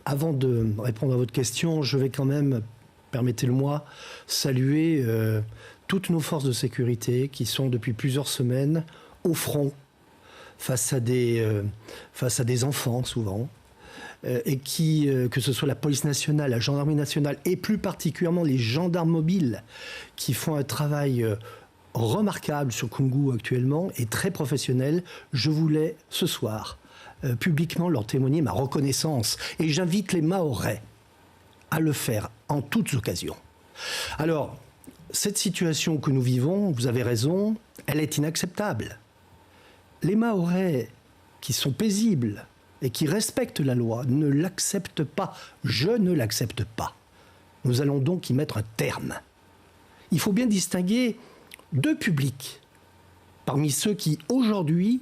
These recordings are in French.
Avant de répondre à votre question, je vais quand même, permettez-le-moi, saluer toutes nos forces de sécurité qui sont depuis plusieurs semaines au front face à des enfants souvent, et qui, que ce soit la police nationale, la gendarmerie nationale et plus particulièrement les gendarmes mobiles qui font un travail remarquable sur Koungou actuellement et très professionnel. Je voulais ce soir publiquement leur témoigner ma reconnaissance et j'invite les Mahorais à le faire en toutes occasions. Alors, cette situation que nous vivons, vous avez raison, elle est inacceptable. Les Mahorais qui sont paisibles et qui respectent la loi ne l'acceptent pas. Je ne l'accepte pas. Nous allons donc y mettre un terme. Il faut bien distinguer deux publics parmi ceux qui, aujourd'hui,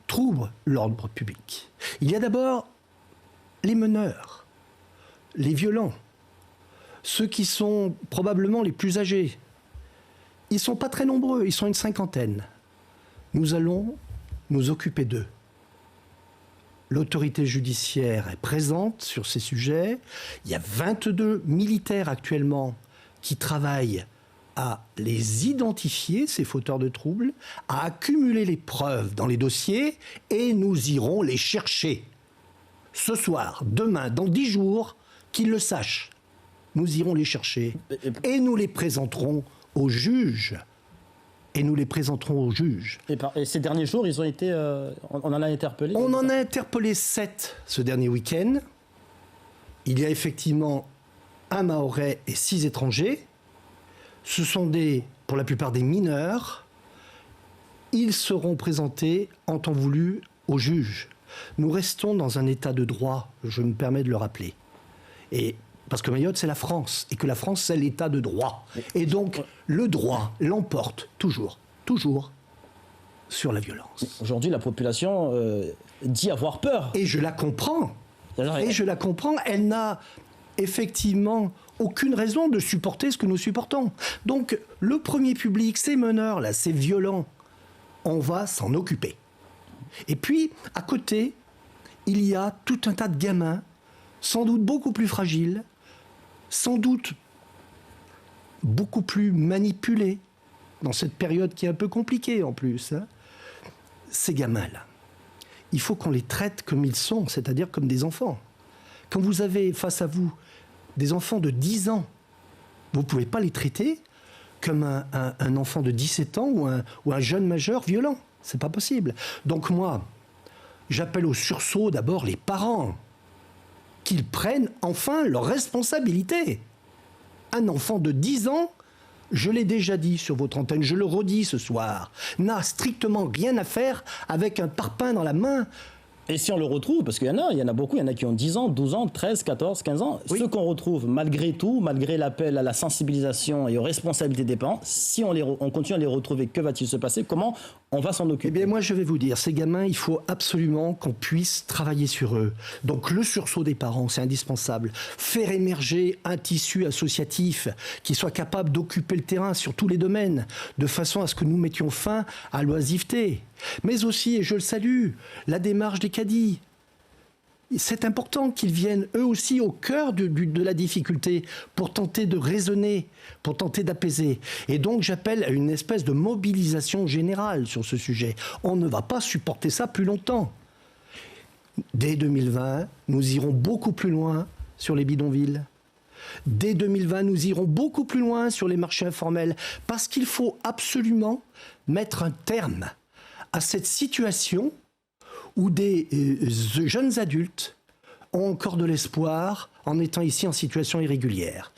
troublent l'ordre public. Il y a d'abord les meneurs, les violents, ceux qui sont probablement les plus âgés. Ils ne sont pas très nombreux, ils sont une cinquantaine. Nous allons nous occuper d'eux. L'autorité judiciaire est présente sur ces sujets. Il y a 22 militaires actuellement qui travaillent à les identifier, ces fauteurs de troubles, à accumuler les preuves dans les dossiers et nous irons les chercher. Ce soir, demain, dans 10 jours, qu'ils le sachent. Nous irons les chercher et nous les présenterons aux juges. Et nous les présenterons aux juges. Et ces derniers jours, ils ont été, on en a interpellé. On en a interpellé 7 ce dernier week-end. Il y a effectivement un Mahorais et 6 étrangers. Ce sont pour la plupart des mineurs. Ils seront présentés en temps voulu aux juges. Nous restons dans un état de droit, je me permets de le rappeler. Et parce que Mayotte, c'est la France, et que la France, c'est l'état de droit. Et donc, le droit l'emporte toujours sur la violence. Aujourd'hui, la population dit avoir peur. Et je la comprends. Elle n'a effectivement aucune raison de supporter ce que nous supportons. Donc, le premier public, ces meneurs, là, ces violents, on va s'en occuper. Et puis, à côté, il y a tout un tas de gamins, sans doute beaucoup plus fragiles, sans doute beaucoup plus manipulés, dans cette période qui est un peu compliquée en plus. Ces gamins-là, il faut qu'on les traite comme ils sont, c'est-à-dire comme des enfants. Quand vous avez face à vous des enfants de 10 ans, vous ne pouvez pas les traiter comme un enfant de 17 ans ou un jeune majeur violent. C'est pas possible. Donc moi, j'appelle au sursaut d'abord les parents, qu'ils prennent enfin leurs responsabilités. Un enfant de 10 ans, je l'ai déjà dit sur votre antenne, je le redis ce soir, n'a strictement rien à faire avec un parpaing dans la main. Et si on le retrouve, parce qu'il y en a beaucoup, il y en a qui ont 10 ans, 12 ans, 13, 14, 15 ans, oui. Ceux qu'on retrouve malgré tout, malgré l'appel à la sensibilisation et aux responsabilités des parents, si on continue à les retrouver, que va-t-il se passer? Comment on va s'en occuper? Eh bien moi je vais vous dire, ces gamins, il faut absolument qu'on puisse travailler sur eux. Donc le sursaut des parents, c'est indispensable. Faire émerger un tissu associatif qui soit capable d'occuper le terrain sur tous les domaines, de façon à ce que nous mettions fin à l'oisiveté. Mais aussi, et je le salue, la démarche des caddies. C'est important qu'ils viennent eux aussi au cœur de la difficulté pour tenter de raisonner, pour tenter d'apaiser. Et donc j'appelle à une espèce de mobilisation générale sur ce sujet. On ne va pas supporter ça plus longtemps. Dès 2020, nous irons beaucoup plus loin sur les bidonvilles. Dès 2020, nous irons beaucoup plus loin sur les marchés informels parce qu'il faut absolument mettre un terme à cette situation où des jeunes adultes ont encore de l'espoir en étant ici en situation irrégulière.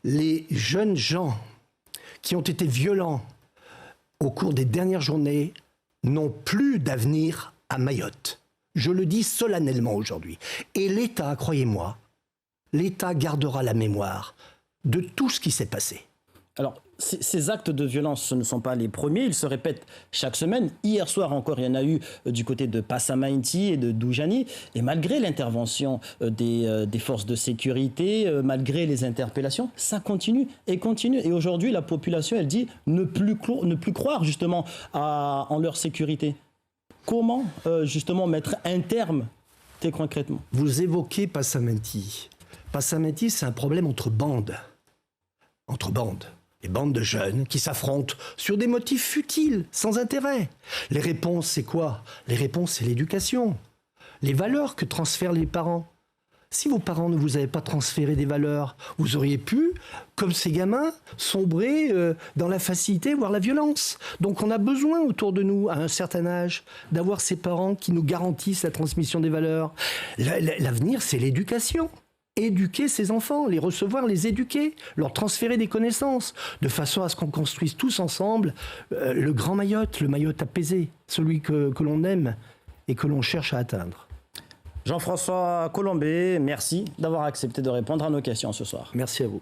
Les jeunes gens qui ont été violents au cours des dernières journées n'ont plus d'avenir à Mayotte. Je le dis solennellement aujourd'hui. Et l'État, croyez-moi, l'État gardera la mémoire de tout ce qui s'est passé. Alors, ces actes de violence, ce ne sont pas les premiers, ils se répètent chaque semaine. Hier soir encore, il y en a eu du côté de Passamainti et de Doujani. Et malgré l'intervention des forces de sécurité, malgré les interpellations, ça continue et continue. Et aujourd'hui, la population, elle dit ne plus croire justement en leur sécurité. Comment justement mettre un terme Très concrètement. Vous évoquez Passamenti. Passamenti, c'est un problème entre bandes. Entre bandes. Des bandes de jeunes qui s'affrontent sur des motifs futiles, sans intérêt. Les réponses, c'est quoi? Les réponses, c'est l'éducation. Les valeurs que transfèrent les parents. Si vos parents ne vous avaient pas transféré des valeurs, vous auriez pu, comme ces gamins, sombrer dans la facilité, voire la violence. Donc on a besoin autour de nous, à un certain âge, d'avoir ces parents qui nous garantissent la transmission des valeurs. L'avenir, c'est l'éducation. Éduquer ses enfants, les recevoir, les éduquer, leur transférer des connaissances, de façon à ce qu'on construise tous ensemble le grand Mayotte, le Mayotte apaisé, celui que l'on aime et que l'on cherche à atteindre. Jean-François Colombet, merci d'avoir accepté de répondre à nos questions ce soir. Merci à vous.